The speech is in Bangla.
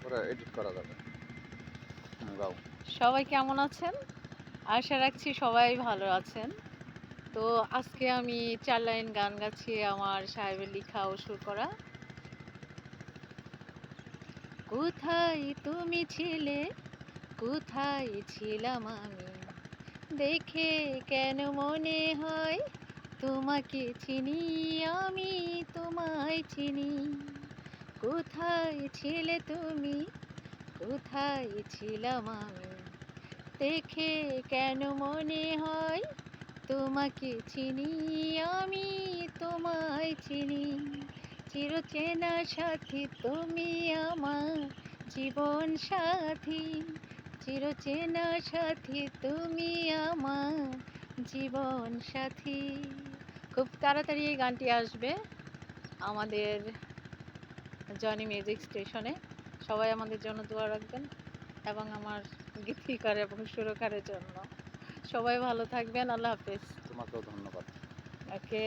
পরে এডিট করা যাবে। গাও। সবাই কেমন আছেন? আশা রাখছি সবাই ভালো আছেন। তো আজকে আমি ৪ লাইন গান গাচ্ছি আমার সাহেবের লিখা ও সুর করা। কোথায় তুমি ছিলে? কোথায় ছিলাম আমি? দেখে কেন মনে হয় তোমাকে চিনি, আমি তোমায় চিনি। কোথায় ছিলে তুমি? কোথায় ছিলাম আমি? দেখে কেন মনে হয় তোমাকে চিনি, আমি তোমায় চিনি। চিরচেনা সাথী তুমি আমার জীবন সাথী। চিরচেনা সাথী তুমি আমার জীবন সাথী। খুব তাড়াতাড়ি এই গানটি আসবে আমাদের জনি মিউজিক স্টেশনে। সবাই আমাদের জন্য দোয়া রাখবেন এবং আমার গীতিকার এবং সুরকারের জন্য। সবাই ভালো থাকবেন। আল্লাহ হাফেজ। তোমাকেও ধন্যবাদ। ওকে।